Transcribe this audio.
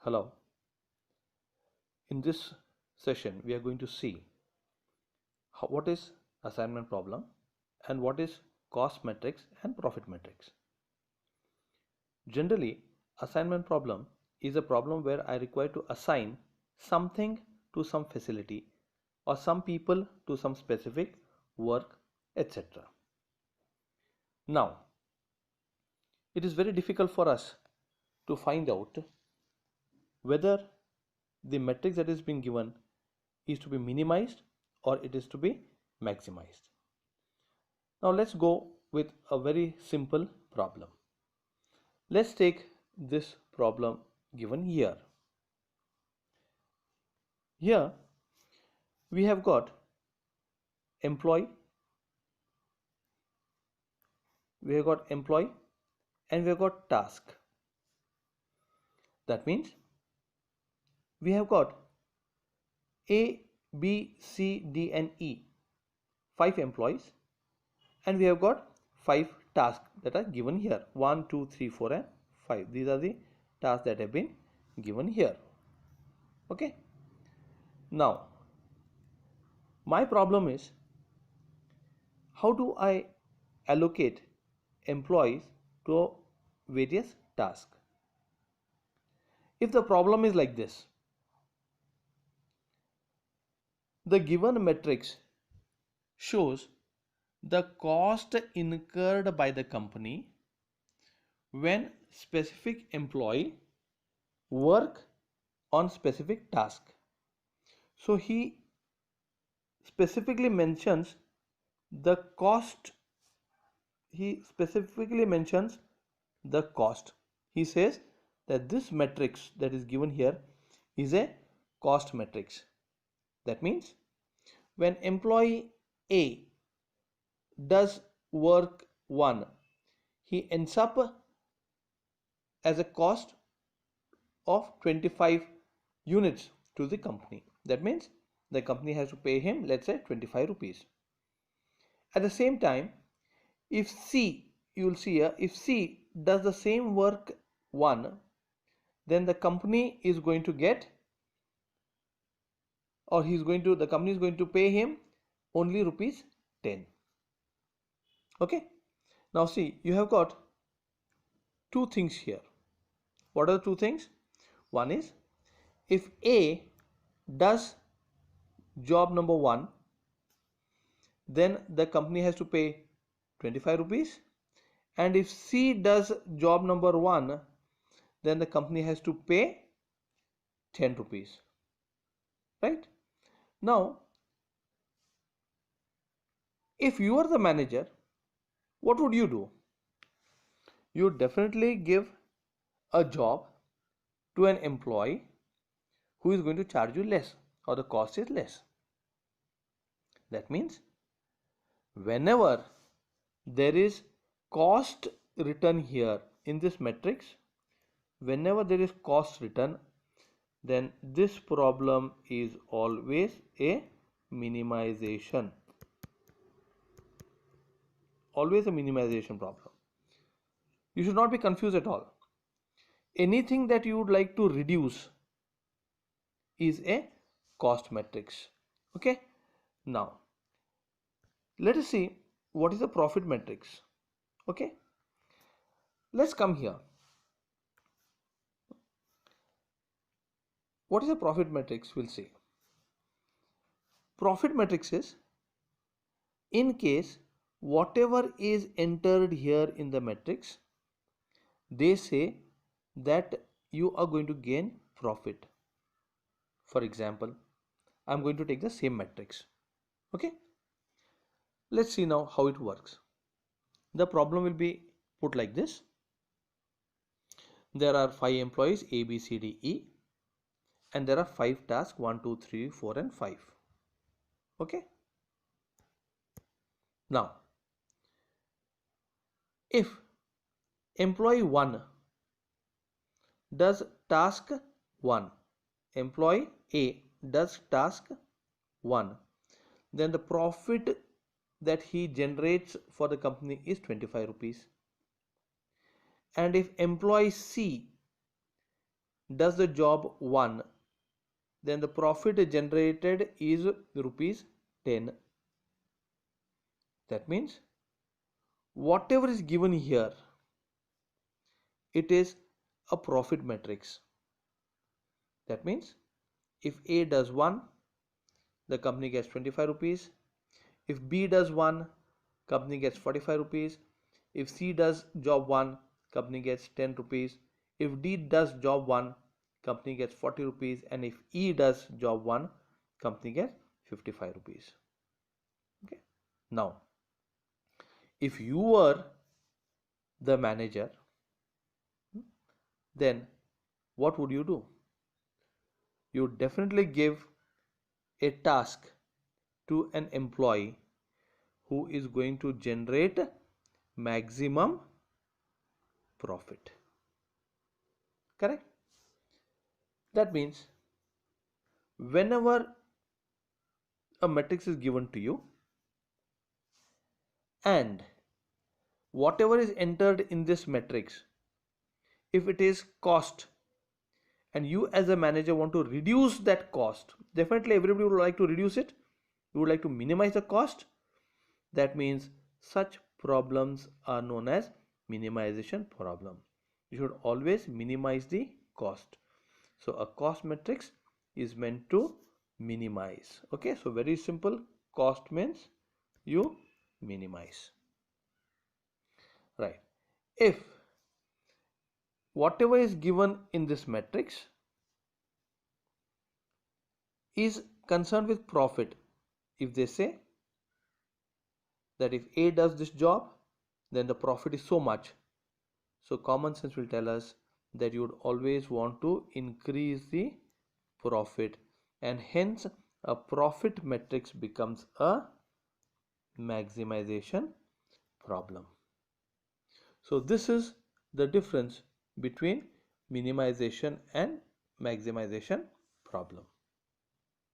Hello. In this session, we are going to see what is assignment problem and what is cost matrix and profit matrix. Generally, assignment problem is a problem where I require to assign something to some facility or some people to some specific work, etc. Now, it is very difficult for us to find out whether the matrix that is being given is to be minimized or it is to be maximized. Now let's go with a very simple problem. Let's take this problem given here. Here we have got employee, and we have got task. That means we have got A, B, C, D and E, 5 employees, and we have got 5 tasks that are given here, 1, 2, 3, 4 and 5. These are the tasks that have been given here. Okay. Now my problem is, how do I allocate employees to various tasks? If the problem is like this, the given matrix shows the cost incurred by the company when specific employee work on specific task. So he specifically mentions the cost. He says that this matrix that is given here is a cost matrix. That means when employee A does work 1, he ends up as a cost of 25 units to the company. That means the company has to pay him, let's say, 25 rupees. At the same time, if C, you will see here, if C does the same work 1, then the company is going to get, or the company is going to pay him only rupees 10. Okay. Now see, you have got two things here. What are the two things? One is, if A does job number 1, then the company has to pay 25 rupees, and if C does job number 1, then the company has to pay 10 rupees, right? Now if you are the manager, what would you do? You would definitely give a job to an employee who is going to charge you less, or the cost is less. That means whenever there is cost written here in this matrix, whenever there is cost written, then this problem is always a minimization. Always a minimization problem. You should not be confused at all. Anything that you would like to reduce is a cost matrix. Okay. Now let us see what is the profit matrix. Okay. Let's come here. What is a profit matrix? We'll see. Profit matrix is, in case whatever is entered here in the matrix, they say that you are going to gain profit. For example, I'm going to take the same matrix. Okay. Let's see now how it works. The problem will be put like this. There are 5 employees A, B, C, D, E, and there are 5 tasks 1, 2, 3, 4 and 5. Okay. Now if employee 1 does task 1, employee A does task 1, then the profit that he generates for the company is 25 rupees. And if employee C does the job 1, then the profit generated is rupees 10. That means whatever is given here, it is a profit matrix. That means if A does 1, the company gets 25 rupees. If B does 1, company gets 45 rupees. If C does job 1, company gets 10 rupees. If D does job 1, company gets 40 rupees. And if E does job 1, company gets 55 rupees. Okay. Now, if you were the manager, then what would you do? You would definitely give a task to an employee who is going to generate maximum profit. Correct? That means whenever a matrix is given to you and whatever is entered in this matrix, if it is cost and you as a manager want to reduce that cost, definitely everybody would like to reduce it. You would like to minimize the cost. That means such problems are known as minimization problem. You should always minimize the cost. So a cost matrix is meant to minimize. Okay, so very simple. Cost means you minimize. Right. If whatever is given in this matrix is concerned with profit, if they say that if A does this job, then the profit is so much. So common sense will tell us that you would always want to increase the profit, and hence a profit matrix becomes a maximization problem. So this is the difference between minimization and maximization problem.